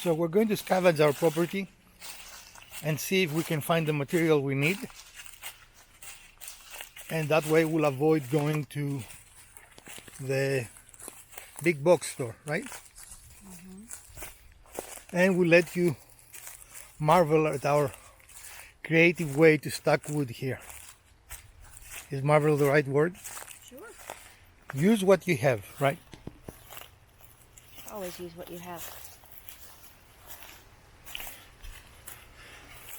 So we're going to scavenge our property and see if we can find the material we need. And that way we'll avoid going to the big box store, right? And we'll let you marvel at our creative way to stack wood here. Is marvel the right word? Sure. Use what you have, right? Always use what you have.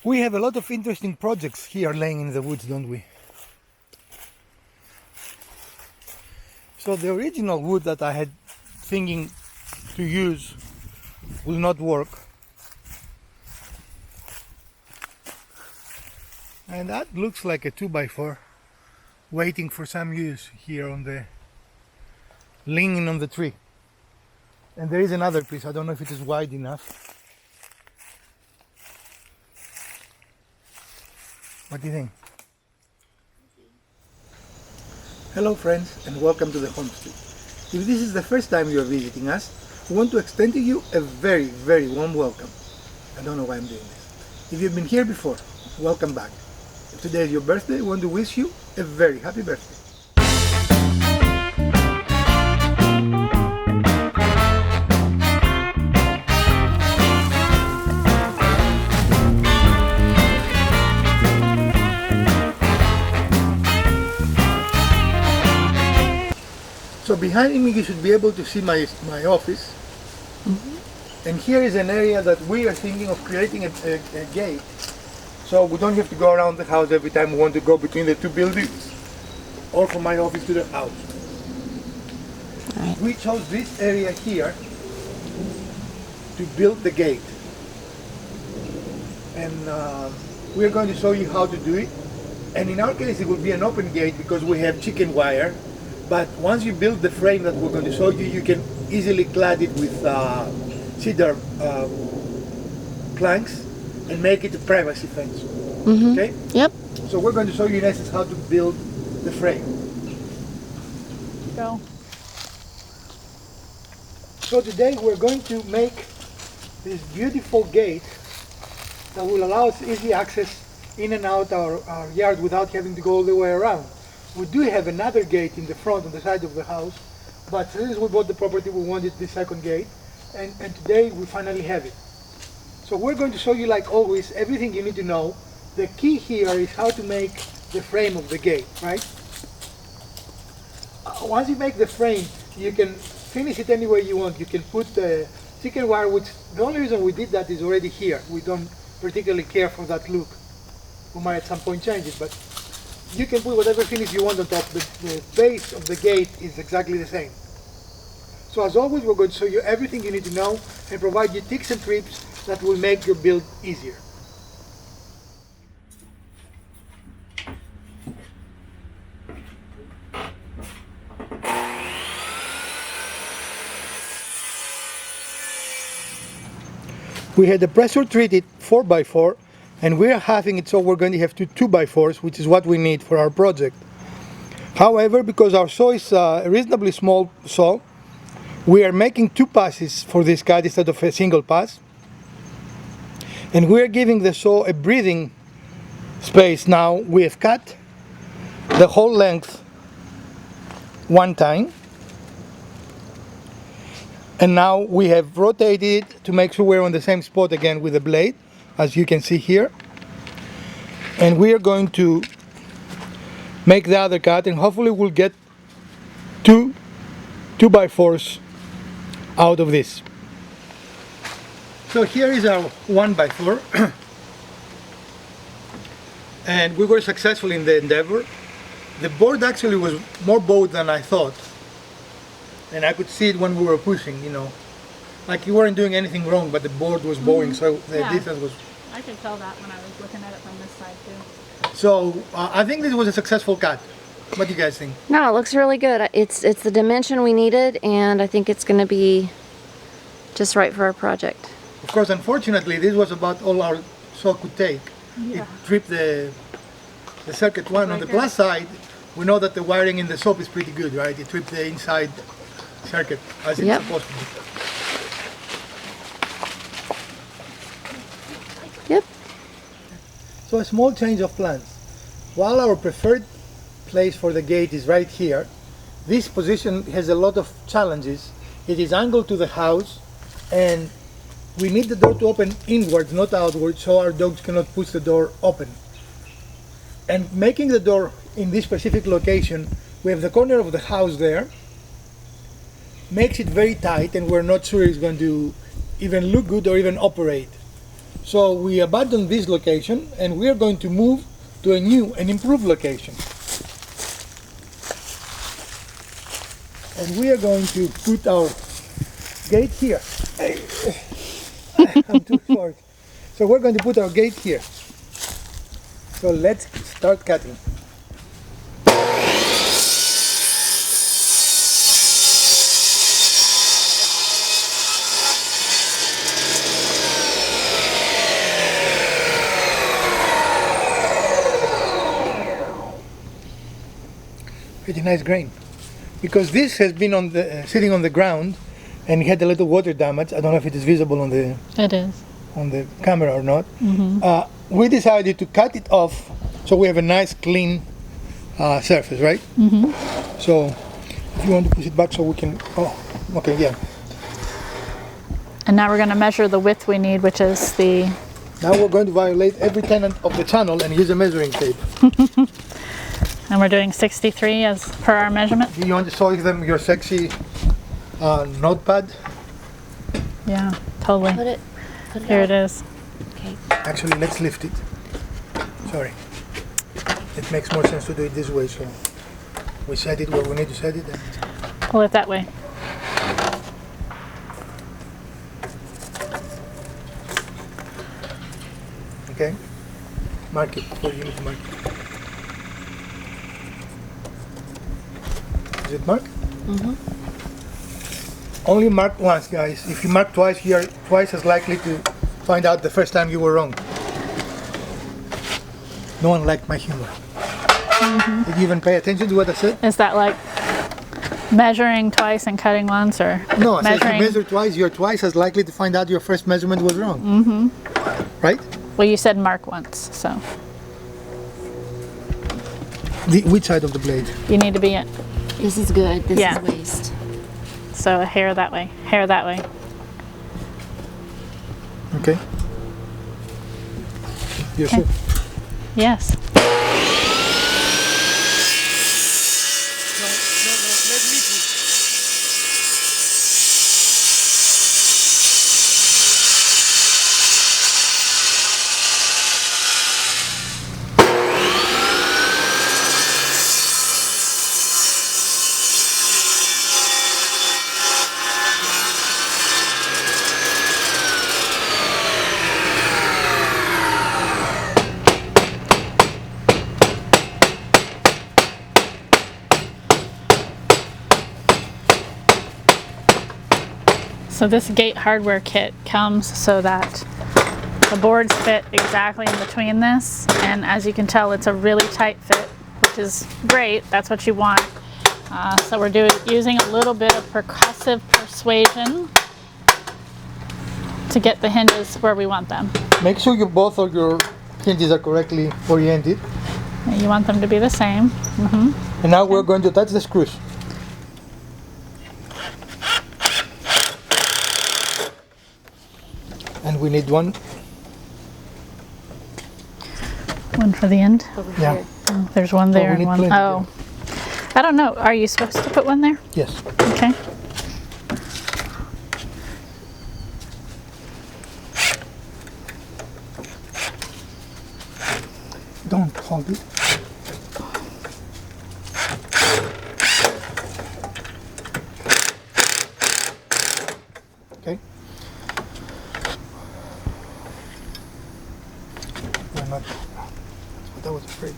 We have a lot of interesting projects here laying in the woods, don't we? So the original wood that I had thinking to use will not work. And that looks like a 2x4 waiting for some use here on the leaning on the tree. And there is another piece, I don't know if it is wide enough. What do you think? Hello friends, and welcome to the homestead. If this is the first time you are visiting us, we want to extend to you a very, very warm welcome. I don't know why I'm doing this. If you've been here before, welcome back. If today is your birthday, we want to wish you a very happy birthday. So behind me you should be able to see my office. And here is an area that we are thinking of creating a gate. So we don't have to go around the house every time we want to go between the two buildings or from my office to the house. Right. We chose this area here to build the gate. And we're going to show you how to do it. And in our case it will be an open gate because we have chicken wire. But once you build the frame that we're going to show you, you can easily clad it with cedar planks and make it a privacy fence. Okay? Yep. So we're going to show you in essence how to build the frame. Go. So today we're going to make this beautiful gate that will allow us easy access in and out our yard without having to go all the way around. We do have another gate in the front on the side of the house, but since we bought the property we wanted this second gate, and today we finally have it. So we're going to show you, like always, everything you need to know. The key here is how to make the frame of the gate, right? Once you make the frame, you can finish it any way you want. You can put the chicken wire, which the only reason we did that is already here. We don't particularly care for that look. We might at some point change it, but you can put whatever finish you want on top. The base of the gate is exactly the same. So as always, we're going to show you everything you need to know and provide you tips and tricks that will make your build easier. We had a pressure treated 4x4, and we're having it so we're going to have two 2x4s, which is what we need for our project. However, because our saw is a reasonably small saw, we are making two passes for this cut instead of a single pass. And we are giving the saw a breathing space now. We have cut the whole length one time. And now we have rotated it to make sure we're on the same spot again with the blade, as you can see here. And we are going to make the other cut, and hopefully we'll get two 2x4s out of this. So here is our 1x4. And we were successful in the endeavor. The board actually was more bowed than I thought. And I could see it when we were pushing, you know. Like you weren't doing anything wrong, but the board was bowing, so the distance was... I could tell that when I was looking at it from this side too. So I think this was a successful cut. What do you guys think? No, it looks really good. It's the dimension we needed, and I think it's going to be just right for our project. Of course, unfortunately, this was about all our saw could take. Yeah. It tripped the circuit one. On the plus side, we know that the wiring in the saw is pretty good, right? It tripped the inside circuit as it's supposed to be. So a small change of plans. While our preferred place for the gate is right here, this position has a lot of challenges. It is angled to the house, and we need the door to open inwards, not outwards, so our dogs cannot push the door open. And making the door in this specific location, we have the corner of the house there, makes it very tight, and we're not sure it's going to even look good or even operate. So we abandoned this location, and we are going to move to a new and improved location. And we are going to put our gate here. I'm too short. So we're going to put our gate here. So let's start cutting. Pretty nice grain. Because this has been on the sitting on the ground, and it had a little water damage. I don't know if it is visible on the It is. on the camera or not. We decided to cut it off so we have a nice clean surface, right? So if you want to push it back so we can, okay, yeah. And now we're going to measure the width we need, which is the... Now we're going to violate every tenet of the channel and use a measuring tape. And we're doing 63 as per our measurement. Do you want to show them your sexy notepad? Yeah, totally. Put it Here out. it is. Okay. Actually, let's lift it. Sorry. It makes more sense to do it this way, so we set it where we need to set it. Pull it that way. Okay? Mark it where you need to mark it. Is it marked? Only mark once, guys. If you mark twice, you are twice as likely to find out the first time you were wrong. No one liked my humor. Did you even pay attention to what I said? Is that like measuring twice and cutting once, or No, I said if you measuring? measure twice, you're twice as likely to find out your first measurement was wrong. Right? Well, you said mark once, so Which side of the blade? you need to be in. This is good. This Yeah. is waste. So a hair that way, hair that way. Okay. You're sure? Yes. No, let me push. So this gate hardware kit comes so that the boards fit exactly in between this, and as you can tell, it's a really tight fit, which is great. That's what you want. So we're using a little bit of percussive persuasion to get the hinges where we want them. Make sure both of your hinges are correctly oriented. And you want them to be the same. And now we're going to attach the screws. And we need one. One for the end. Over Yeah. here. Oh, there's one there we and need one. plenty, Oh, I don't know. Are you supposed to put one there? Yes. Okay. Don't hold it. Okay. We're not. That's what I was afraid.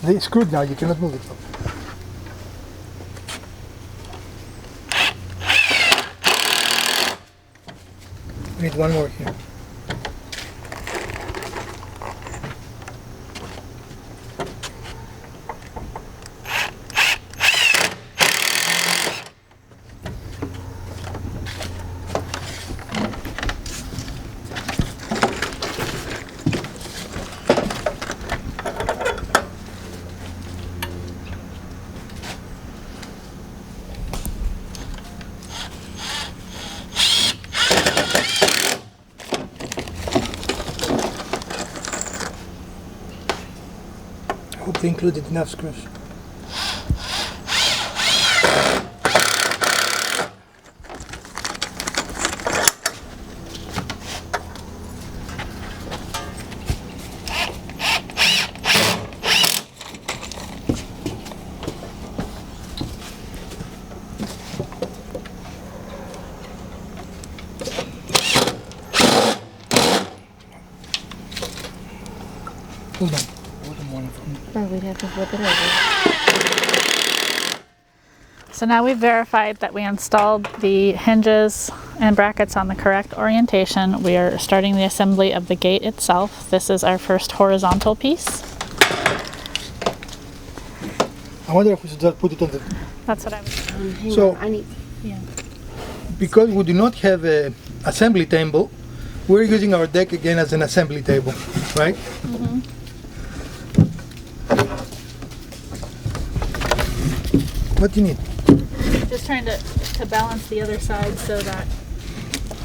They screwed now. You cannot move it. We need one more here. to include enough screws. Hold on. Hold on one from Or we'd have to flip it over. So now we've verified that we installed the hinges and brackets on the correct orientation. We are starting the assembly of the gate itself. This is our first horizontal piece. I wonder if we should just put it on the... That's what I was. Hang So- on, I need. Yeah. Because we do not have a assembly table, we're using our deck again as an assembly table, right? What do you need? Just trying to balance the other side so that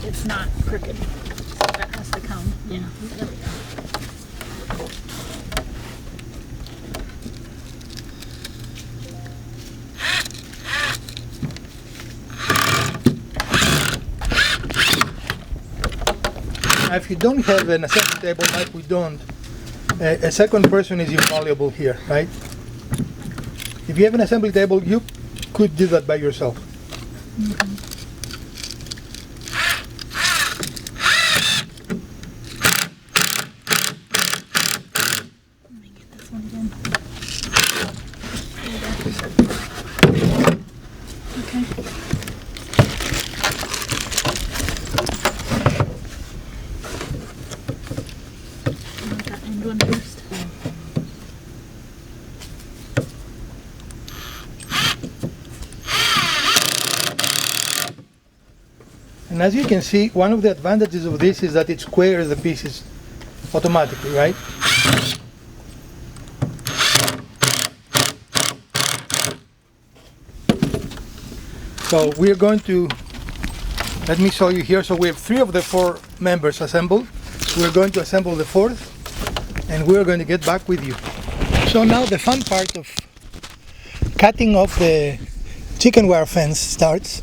it's not crooked. So that has to come. Yeah. There we go. Now, if you don't have an assembly table like we don't, a second person is invaluable here, right? If you have an assembly table, you could do that by yourself. Let me get this one again. Okay. I want that end one first. And as you can see, one of the advantages of this is that it squares the pieces automatically, right? So we're going to, let me show you here. So we have 3 of the 4 members assembled. We're going to assemble the 4th, and we're going to get back with you. So now the fun part of cutting off the chicken wire fence starts.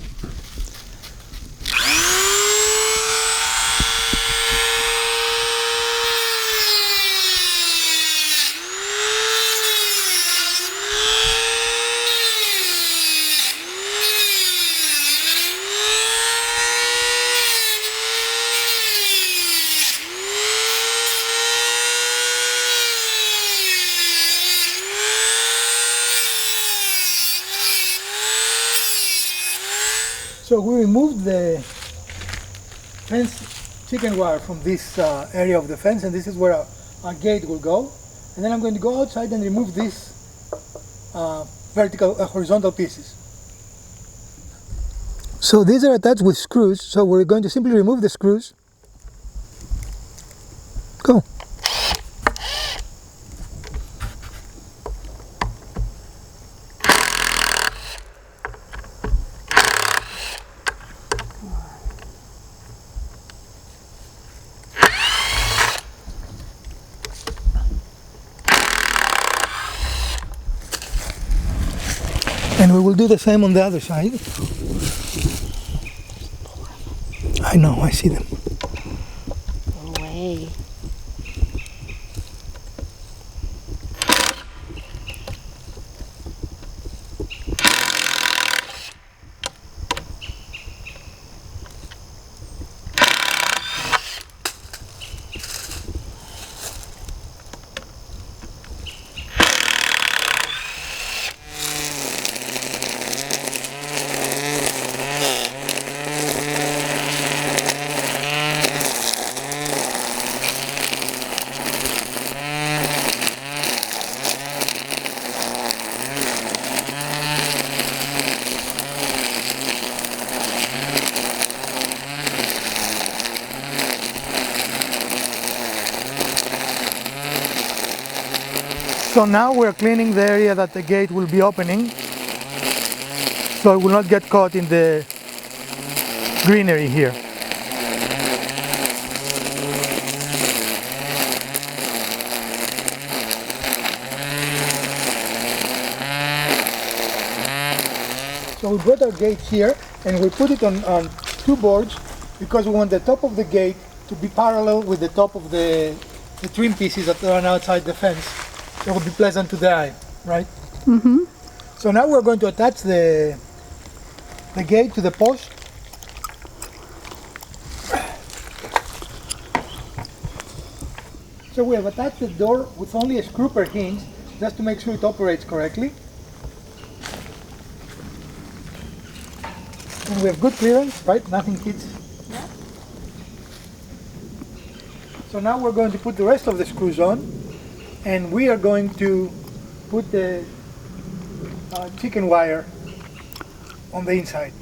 So we removed the fence chicken wire from this area of the fence, and this is where our gate will go. And then I'm going to go outside and remove these horizontal pieces. So these are attached with screws, so we're going to simply remove the screws. Go. And we will do the same on the other side. I know, I see them. Go away. So now we're cleaning the area that the gate will be opening, so it will not get caught in the greenery here. we brought our gate here and we put it on two boards because we want the top of the gate to be parallel with the top of the trim pieces that run outside the fence. So it will be pleasant to the eye, right? Mm-hmm. So now we're going to attach the gate to the post. So we have attached the door with only a screw per hinge just to make sure it operates correctly. And we have good clearance, right? Nothing hits. Yeah. So now we're going to put the rest of the screws on, and we are going to put the chicken wire on the inside.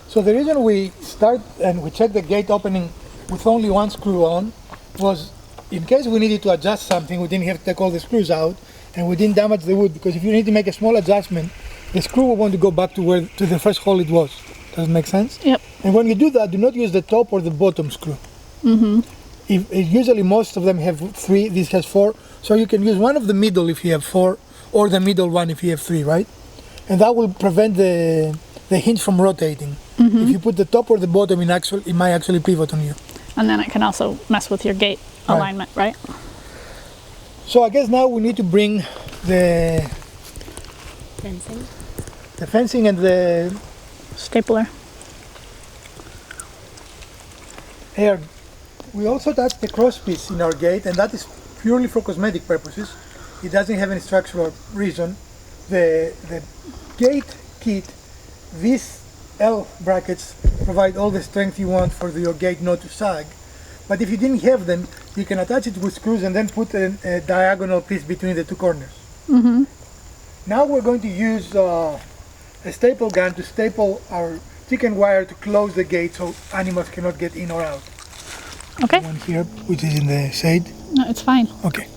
So the reason we start and we check the gate opening with only one screw on was in case we needed to adjust something, we didn't have to take all the screws out and we didn't damage the wood, because if you need to make a small adjustment, the screw will want to go back to the first hole it was. Does it make sense? Yep. And when you do that, do not use the top or the bottom screw. Mm-hmm. Usually most of them have 3, this has 4, so you can use one of the middle if you have 4, or the middle one if you have 3, right? And that will prevent the hinge from rotating. Mm-hmm. If you put the top or the bottom, it might actually pivot on you. And then it can also mess with your gate Right. alignment, right? So I guess now we need to bring the fencing and the Stapler. air. We also attached the cross piece in our gate, and that is purely for cosmetic purposes. It doesn't have any structural reason. The gate kit, these L brackets provide all the strength you want for your gate not to sag. But if you didn't have them, you can attach it with screws and then put a diagonal piece between the two corners. Mm-hmm. Now we're going to use a staple gun to staple our chicken wire to close the gate so animals cannot get in or out. Okay. One here, which is in the shade. No, it's fine. Okay.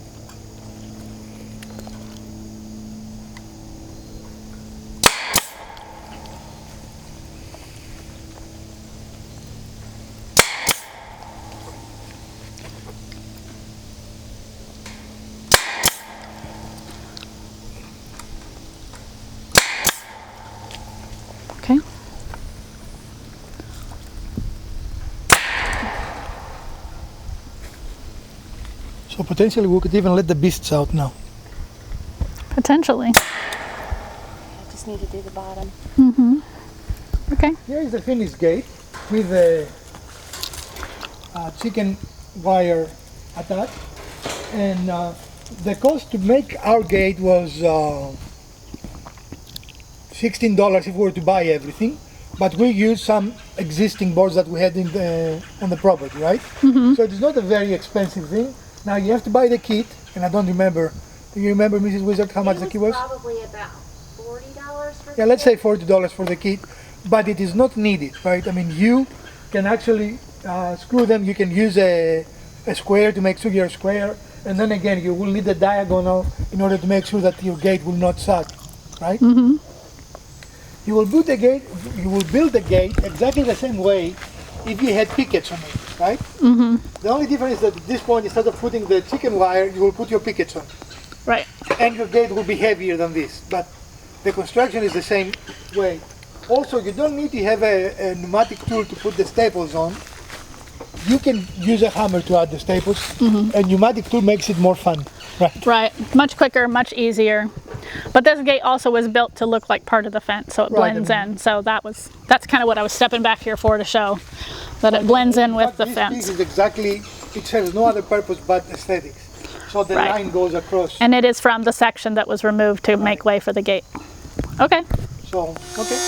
Okay. So potentially we could even let the beasts out now. Potentially. I just need to do the bottom. Mm-hmm. Okay. Here is the finished gate with the chicken wire attached, and the cost to make our gate was $16 if we were to buy everything, but we used some existing boards that we had on the property, right? Mm-hmm. So it's not a very expensive thing. Now you have to buy the kit, and I don't remember. Do you remember, Mrs. Wizard, how much the kit was? Probably about $40 for Yeah, let's say $40 for the kit, but it is not needed, right? I mean, you can actually screw them. You can use a square to make sure you're square, and then again, you will need a diagonal in order to make sure that your gate will not sag, right? Mm-hmm. You will build the gate. You will build the gate exactly the same way if you had pickets on it. right? Mm-hmm. The only difference is that at this point, instead of putting the chicken wire, you will put your pickets on. Right. And your gate will be heavier than this, but the construction is the same way. Also, you don't need to have a pneumatic tool to put the staples on. You can use a hammer to add the staples. A pneumatic tool makes it more fun, right? Right. Much quicker, much easier. But this gate also was built to look like part of the fence, so it Right, blends in. So that's kind of what I was stepping back here for, to show that it blends in with the This fence. piece is exactly, it serves no other purpose but aesthetics. So the Right. line goes across. And it is from the section that was removed to make way for the gate. Okay. So, okay.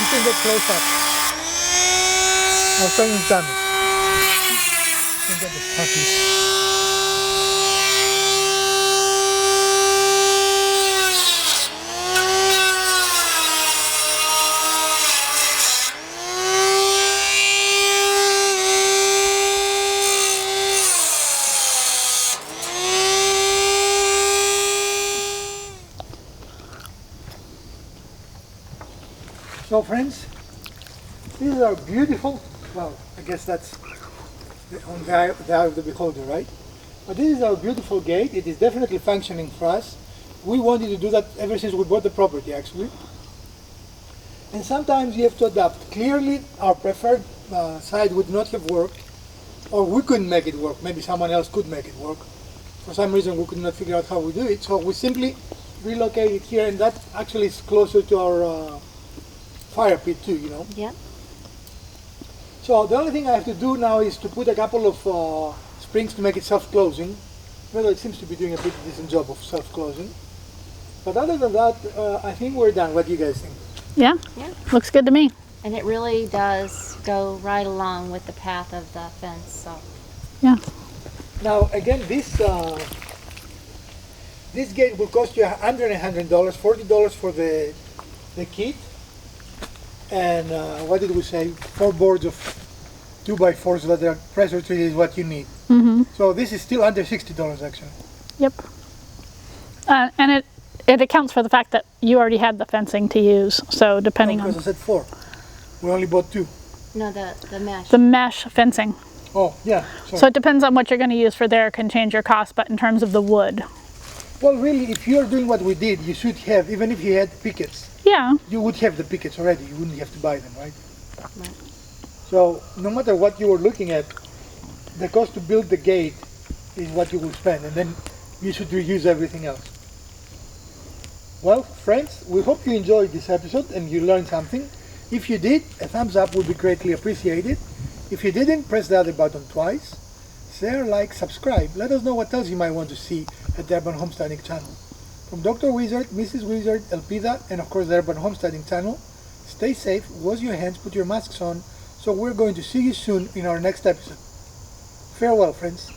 You can get close up. I'll show you done. You can get the puppy. So friends, this is our beautiful, well, I guess that's on the eye of the beholder, right? But this is our beautiful gate. It is definitely functioning for us. We wanted to do that ever since we bought the property, actually. And sometimes you have to adapt. Clearly, our preferred side would not have worked, or we couldn't make it work. Maybe someone else could make it work. For some reason, we could not figure out how we do it. So we simply relocated here, and that actually is closer to our fire pit too, you know. Yep. So the only thing I have to do now is to put a couple of springs to make it self-closing. Well, it seems to be doing a pretty decent job of self-closing. But other than that, I think we're done. What do you guys think? Yeah. Yeah. Looks good to me. And it really does go right along with the path of the fence, so. Yeah. Now again, this gate will cost you under $100, $40 for the kit, and what did we say? 4 boards of 2x4s that are pressure treated is what you need. Mm-hmm. So this is still under $60 actually. Yep. And it accounts for the fact that you already had the fencing to use. So depending Because on I said 4. We only bought 2. No, the mesh. the mesh fencing. Oh yeah. Sorry. So it depends on what you're going to use for there, can change your cost, but in terms of the wood. Well, really, if you're doing what we did, you should have, even if you had pickets, Yeah. you would have the pickets already. You wouldn't have to buy them, right? Right. So no matter what you were looking at, the cost to build the gate is what you will spend, and then you should reuse everything else. Well, friends, we hope you enjoyed this episode and you learned something. If you did, a thumbs up would be greatly appreciated. If you didn't, press the other button twice. Share, like, subscribe. Let us know what else you might want to see at the Urban Homesteading channel. From Dr. Wizard, Mrs. Wizard, Elpida, and of course the Urban Homesteading channel, stay safe, wash your hands, put your masks on, so we're going to see you soon in our next episode. Farewell, friends.